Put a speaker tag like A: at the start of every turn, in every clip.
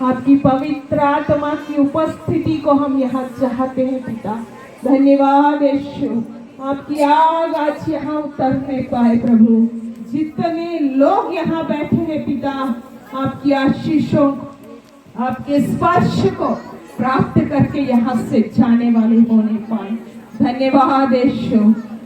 A: आपकी पवित्र आत्मा की उपस्थिति को हम यहाँ चाहते हैं पिता। धन्यवाद यीशु, आपकी आग आज यहाँ उतरने पाए प्रभु। जितने लोग यहाँ बैठे हैं पिता, आपकी आशीषों आपके स्पर्श को प्राप्त करके यहाँ से जाने वाले होने पाए। धन्यवाद यीशु।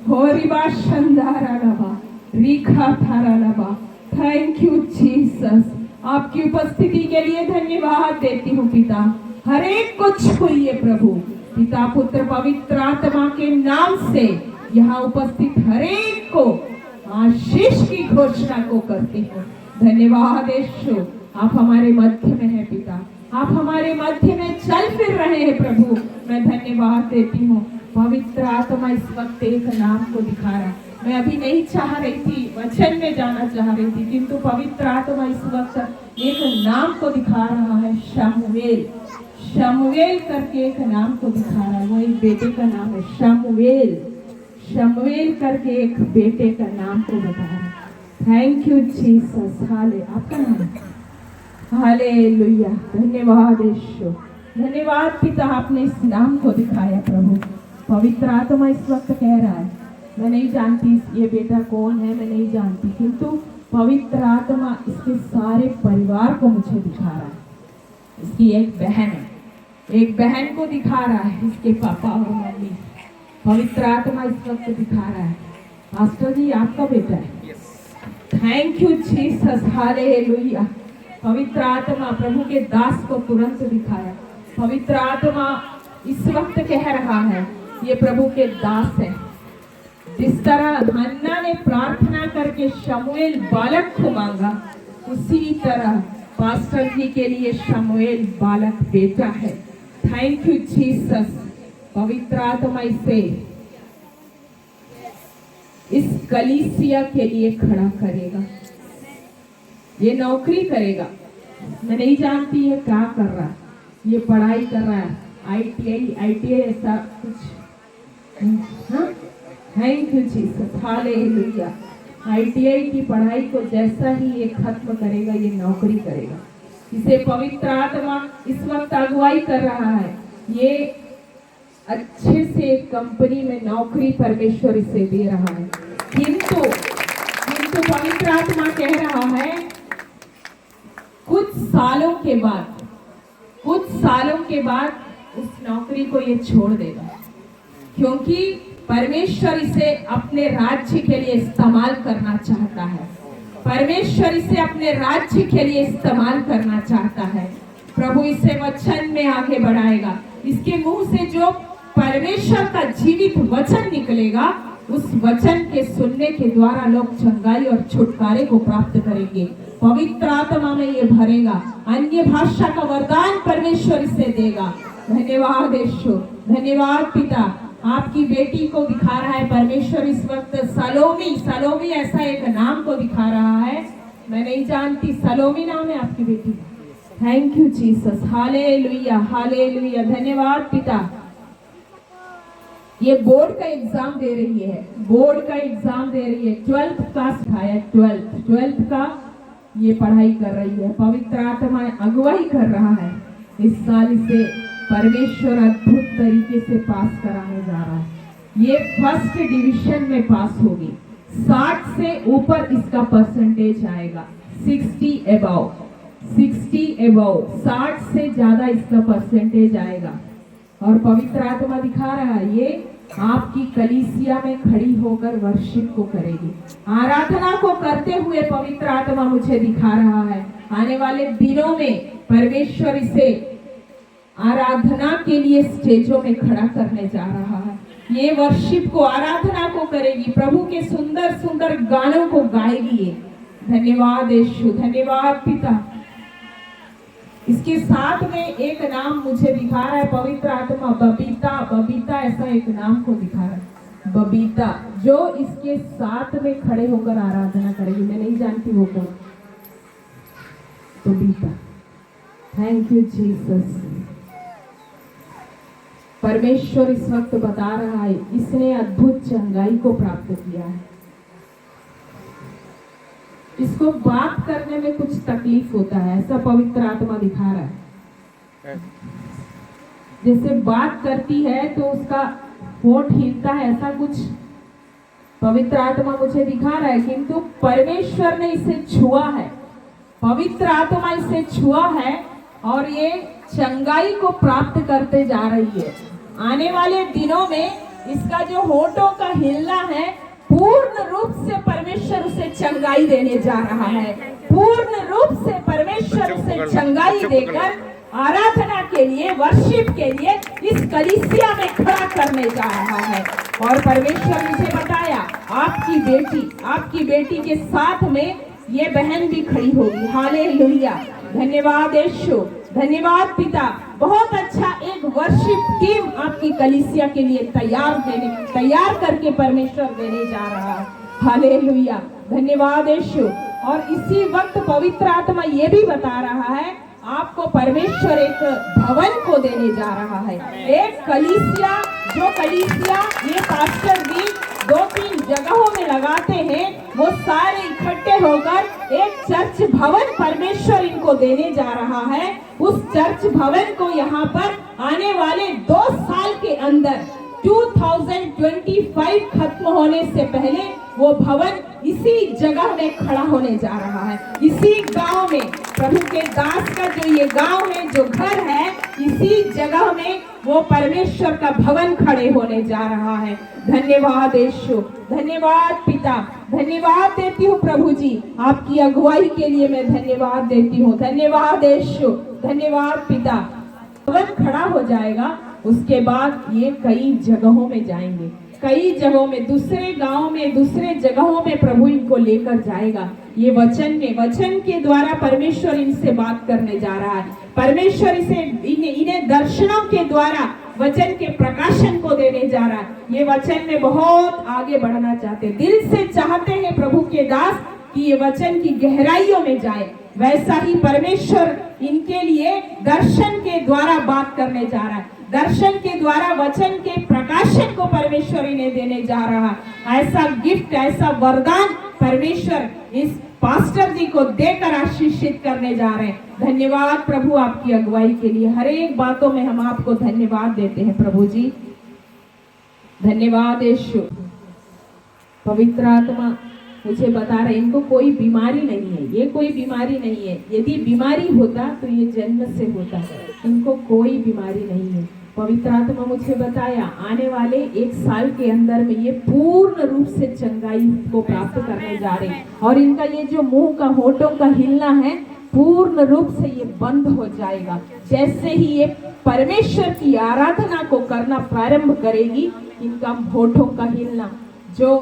A: होरिबा शंदारा लबा रीखा थारा लबा। Thank you Jesus. आपकी उपस्थिति के लिए धन्यवाद देती हूँ पिता। हर एक को छुइए प्रभु। पिता पुत्र पवित्र आत्मा के नाम से यहाँ उपस्थित हर एक को आशीष की घोषणा को करती हूँ। धन्यवाद यीशु, आप हमारे मध्य में हैं पिता। आप हमारे मध्य में चल फिर रहे हैं प्रभु। मैं धन्यवाद देती हूँ। पवित्र आत्मा इस वक्त एक नाम को दिखा रहा है। मैं अभी नहीं चाह रही थी, वचन में जाना चाह रही थी, किंतु पवित्र आत्मा इस वक्त एक नाम को दिखा रहा है, शमूएल। शमूएल करके एक नाम को दिखा रहा है। वो एक बेटे का नाम है शमूएल। शमूएल करके एक बेटे का नाम को बता रहा है। Thank you Jesus. हाले आपका नाम, हालेलुया। धन्यवाद यीशु, धन्यवाद पिता, आपने इस नाम को दिखाया प्रभु। पवित्र आत्मा इस वक्त कह रहा है, मैं नहीं जानती ये बेटा कौन है, मैं नहीं जानती, किंतु पवित्र आत्मा इसके सारे परिवार को मुझे दिखा रहा है। इसकी एक बहन है, एक बहन को दिखा रहा है, इसके पापा और मम्मी। पवित्र आत्मा इस वक्त दिखा रहा है, पास्टर जी आपका बेटा है। Thank you Jesus. हालेलुया। पवित्र आत्मा प्रभु के दास को तुरंत दिखाया। पवित्र आत्मा इस वक्त कह रहा है, ये प्रभु के दास है। जिस तरह हन्ना ने प्रार्थना करके शमूएल बालक को मांगा, उसी तरह पास्टर जी के लिए शमूएल बालक बेटा है। Thank you Jesus. पवित्र आत्मा इसे इस कलीसिया के लिए खड़ा करेगा। ये नौकरी करेगा। मैं नहीं जानती ये क्या कर रहा है, ये पढ़ाई कर रहा है, ITI ऐसा कुछ। हाँ, thank you Jesus. Hallelujah. ITI की पढ़ाई को जैसा ही ये खत्म करेगा, ये नौकरी करेगा। इसे पवित्र आत्मा इस वक्त अगुवाई कर रहा है। ये अच्छे से कंपनी में नौकरी परमेश्वर इसे दे रहा है, किंतु पवित्र आत्मा कह रहा है कुछ सालों के बाद उस नौकरी को ये छोड़ देगा, क्योंकि परमेश्वर इसे अपने राज्य के लिए इस्तेमाल करना चाहता है। परमेश्वर इसे अपने राज्य के लिए इस्तेमाल करना चाहता है। प्रभु इसे वचन में आगे बढ़ाएगा। इसके मुंह से जो परमेश्वर का जीवित वचन निकलेगा, उस वचन के सुनने के द्वारा लोग चंगाई और छुटकारे को प्राप्त करेंगे। पवित्र आत्मा में ये भरेगा। अन्य भाषा का वरदान परमेश्वर इसे देगा। धन्यवाद यीशु, धन्यवाद पिता। आपकी बेटी को दिखा रहा है परमेश्वर इस वक्त सलोमी ऐसा एक नाम को दिखा रहा है। मैं नहीं जानती, सलोमी नाम है आपकी बेटी। Thank you Jesus. Hallelujah, hallelujah. धन्यवाद पिता। ये बोर्ड का एग्जाम दे रही है, 12th क्लास है, 12th का ये पढ़ाई कर रही है। पवित्र आत्मा अगुवाई कर रहा है। इस साल इसे परमेश्वर अद्भुत तरीके से पास कराने जा रहा है। ये फर्स्ट डिवीजन में पास होगी। 60 से ऊपर इसका परसेंटेज आएगा। 60 अबव, 60 से ज्यादा इसका परसेंटेज आएगा। और पवित्र आत्मा दिखा रहा है, ये आपकी कलीसिया में खड़ी होकर वर्शिप को करेगी, आराधना को करते हुए पवित्र आत्मा मुझे दिखा रहा है। आने वाले दिनों में परमेश्वर इसे आराधना के लिए स्टेजों में खड़ा करने जा रहा है। ये वर्शिप को, आराधना को करेगी, प्रभु के सुंदर सुंदर गानों को गाएगी। धन्यवाद यीशु, धन्यवाद पिता। इसके साथ में एक नाम मुझे दिखा रहा है पवित्र आत्मा, बबीता ऐसा एक नाम को दिखा रहा है, बबीता, जो इसके साथ में खड़े होकर आराधना करेगी। मैं नहीं जानती वो कौन। बबीता। Thank you Jesus. परमेश्वर इस वक्त बता रहा है, इसने अद्भुत चंगाई को प्राप्त किया है। इसको बात करने में कुछ तकलीफ होता है, ऐसा पवित्र आत्मा दिखा रहा है। जैसे बात करती है तो उसका होठ हिलता है, ऐसा कुछ पवित्र आत्मा मुझे दिखा रहा है। किंतु परमेश्वर ने इसे छुआ है, पवित्र आत्मा इसे छुआ है और ये चंगाई को प्राप्त करते जा रही है। आने वाले दिनों में इसका जो होठों का हिलना है, पूर्ण रूप से परमेश्वर उसे चंगाई देने जा रहा है। पूर्ण रूप से परमेश्वर उसे चंगाई देकर आराधना के लिए, वर्शिप के लिए इस कलीसिया में खड़ा करने जा रहा है। और परमेश्वर मुझे बताया आपकी बेटी के साथ में ये बहन भी खड़ी होगी। हालेलुया, धन्यवाद यीशु, धन्यवाद पिता। बहुत अच्छा एक वर्शिप टीम आपकी कलीसिया के लिए तैयार करके परमेश्वर देने जा रहा है। हालेलुया, धन्यवाद यीशु। और इसी वक्त पवित्र आत्मा ये भी बता रहा है आपको परमेश्वर एक भवन को देने जा रहा है। एक कलीसिया, जो कलीसिया ये पास्टर भी 2-3 जगहों में लगाते हैं, वो सारे इकट्ठे होकर एक चर्च भवन परमेश्वर इनको देने जा रहा है। उस चर्च भवन को यहाँ पर आने वाले 2 साल के अंदर 2025 खत्म होने से पहले वो भवन इसी जगह में खड़ा होने जा रहा है। इसी गांव में, प्रभु के दास का जो ये गांव है, जो घर है, इसी जगह में वो परमेश्वर का भवन खड़े होने जा रहा है। धन्यवाद यीशु, धन्यवाद पिता, धन्यवाद देती हूँ प्रभु जी, आपकी अगुवाई के लिए मैं धन्यवाद देती हूँ। धन्यवाद यीशु, धन्यवाद पिता। भवन खड़ा हो जाएगा, उसके बाद ये कई जगहों में जाएंगे, कई जगहों में, दूसरे गांव में, दूसरे जगहों में प्रभु इनको लेकर जाएगा। ये वचन के द्वारा परमेश्वर इनसे बात करने जा रहा है। परमेश्वर इन्हें दर्शनों के द्वारा वचन के प्रकाशन को देने जा रहा है। ये वचन में बहुत आगे बढ़ना चाहते, दिल से चाहते हैं प्रभु के दास कि ये वचन की गहराइयों में जाए। वैसा ही परमेश्वर इनके लिए दर्शन के द्वारा बात करने जा रहा है। दर्शन के द्वारा वचन के प्रकाशन को परमेश्वर इन्हें देने जा रहा है। ऐसा गिफ्ट, ऐसा वरदान परमेश्वर इस पास्टर जी को देकर आशीषित करने जा रहे हैं। धन्यवाद प्रभु आपकी अगुवाई के लिए। हर एक बातों में हम आपको धन्यवाद देते हैं प्रभु जी। धन्यवाद यीशु। पवित्र आत्मा मुझे बता रहे, इनको कोई बीमारी नहीं है, ये कोई बीमारी नहीं है। यदि बीमारी होता तो ये जन्म से होता है, इनको कोई बीमारी नहीं है। पवित्र आत्मा मुझे बताया आने वाले 1 साल के अंदर में ये पूर्ण रूप से चंगाई को प्राप्त करने जा रहे हैं। और इनका ये जो मुंह का, होठों का हिलना है, पूर्ण रूप से ये बंद हो जाएगा। जैसे ही ये परमेश्वर की आराधना को करना प्रारंभ करेगी, इनका होठों का हिलना जो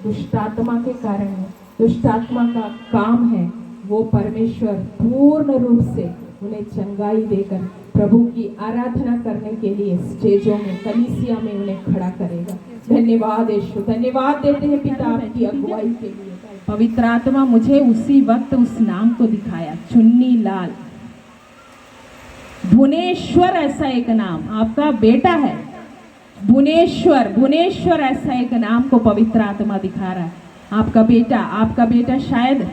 A: दुष्टात्मा के कारण है, दुष्टात्मा का काम है, वो परमेश्वर पूर्ण रूप से उन्हें चंगाई देकर प्रभु की आराधना करने के लिए स्टेजों में, कलीसिया में उन्हें खड़ा करेगा। धन्यवाद यीशु, धन्यवाद देते हैं पिता आपकी अगुवाई के लिए। पवित्र आत्मा मुझे उसी वक्त उस नाम को दिखाया, चुन्नी लाल भुवनेश्वर, ऐसा एक नाम आपका बेटा है। भुवनेश्वर ऐसा एक नाम को पवित्र आत्मा दिखा रहा है। आपका बेटा शायद,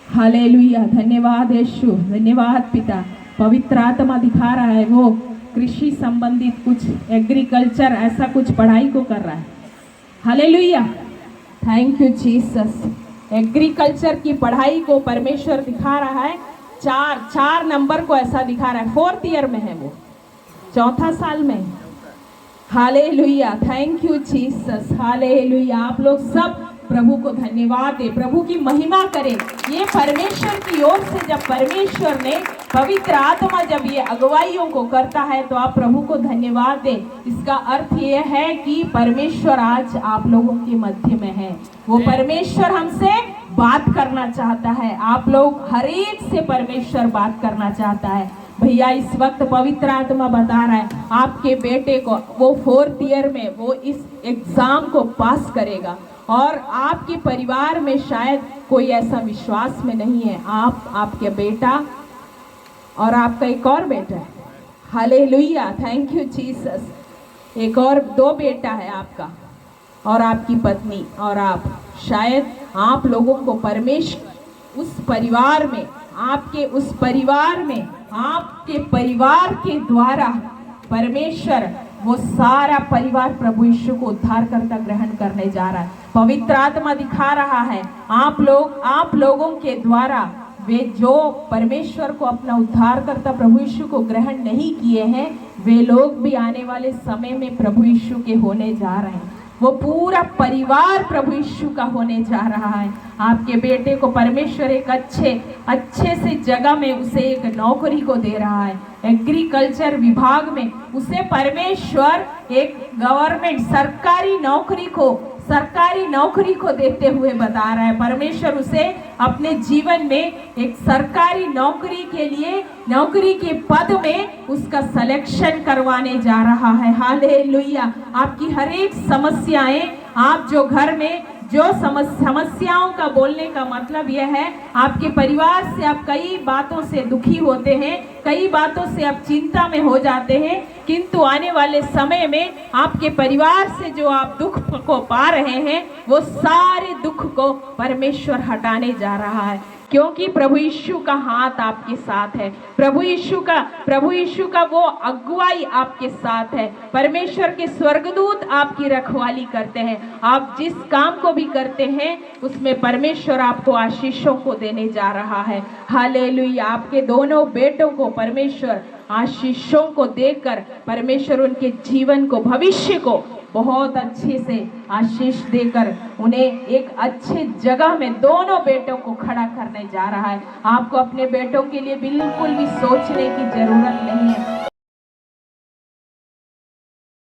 A: हालेलुया, धन्यवाद यीशु, धन्यवाद पिता। पवित्र आत्मा दिखा रहा है वो कृषि संबंधित कुछ, एग्रीकल्चर ऐसा कुछ पढ़ाई को कर रहा है। Hallelujah, thank you Jesus. Agriculture की पढ़ाई को परमेश्वर दिखा रहा है। 4 नंबर को ऐसा दिखा रहा है। 4th ईयर में है वो, 4था साल में। Hallelujah, thank you Jesus, hallelujah. आप लोग सब प्रभु को धन्यवाद दे, प्रभु की महिमा करें। ये परमेश्वर की ओर से जब परमेश्वर ने, पवित्र आत्मा जब ये अगुवाइयों को करता है तो आप प्रभु को धन्यवाद दें। इसका अर्थ ये है कि परमेश्वर आज आप लोगों के मध्य में है। वो परमेश्वर हमसे बात करना चाहता है। आप लोग हर एक से परमेश्वर बात करना चाहता है। भैया इस वक्त पवित्र आत्मा बता रहा है आपके बेटे को, वो 4th ईयर में वो इस एग्जाम को पास करेगा। और आपके परिवार में शायद कोई ऐसा विश्वास में नहीं है। आप, आपके बेटा और आपका एक और बेटा है। Hallelujah, thank you Jesus. एक और 2 बेटा है आपका और आपकी पत्नी और आप। शायद आप लोगों को परमेश्वर उस परिवार में आपके उस परिवार में, आपके परिवार के द्वारा परमेश्वर वो सारा परिवार प्रभु यीशु को उद्धार करता ग्रहण करने जा रहा है। पवित्र आत्मा दिखा रहा है आप लोगों के द्वारा वे जो परमेश्वर को अपना उद्धार करता प्रभु यीशु को ग्रहण नहीं किए हैं, वे लोग भी आने वाले समय में प्रभु यीशु के होने जा रहे हैं। वो पूरा परिवार प्रभु यीशु का होने जा रहा है। आपके बेटे को परमेश्वर एक अच्छे से जगह में उसे एक नौकरी को दे रहा है। एग्रीकल्चर विभाग में उसे परमेश्वर एक गवर्नमेंट सरकारी नौकरी को देते हुए बता रहा है। परमेश्वर उसे अपने जीवन में एक सरकारी नौकरी के लिए, नौकरी के पद में उसका सिलेक्शन करवाने जा रहा है। हालेलुया। आपकी हर एक समस्याएं, आप जो घर में जो समस्याओं का बोलने का मतलब यह है, आपके परिवार से आप कई बातों से दुखी होते हैं, कई बातों से आप चिंता में हो जाते हैं, किंतु आने वाले समय में आपके परिवार से जो आप दुख को पा रहे हैं, वो सारे दुख को परमेश्वर हटाने जा रहा है, क्योंकि प्रभु यीशु का हाथ आपके साथ है। प्रभु यीशु का वो अगुवाई आपके साथ है। परमेश्वर के स्वर्गदूत आपकी रखवाली करते हैं। आप जिस काम को भी करते हैं उसमें परमेश्वर आपको आशीषों को देने जा रहा है। हालेलुया। आपके दोनों बेटों को परमेश्वर आशीषों को देकर परमेश्वर उनके जीवन को, भविष्य को बहुत अच्छे से आशीष देकर उन्हें एक अच्छे जगह में दोनों बेटों को खड़ा करने जा रहा है। आपको अपने बेटों के लिए बिल्कुल भी सोचने की जरूरत नहीं है।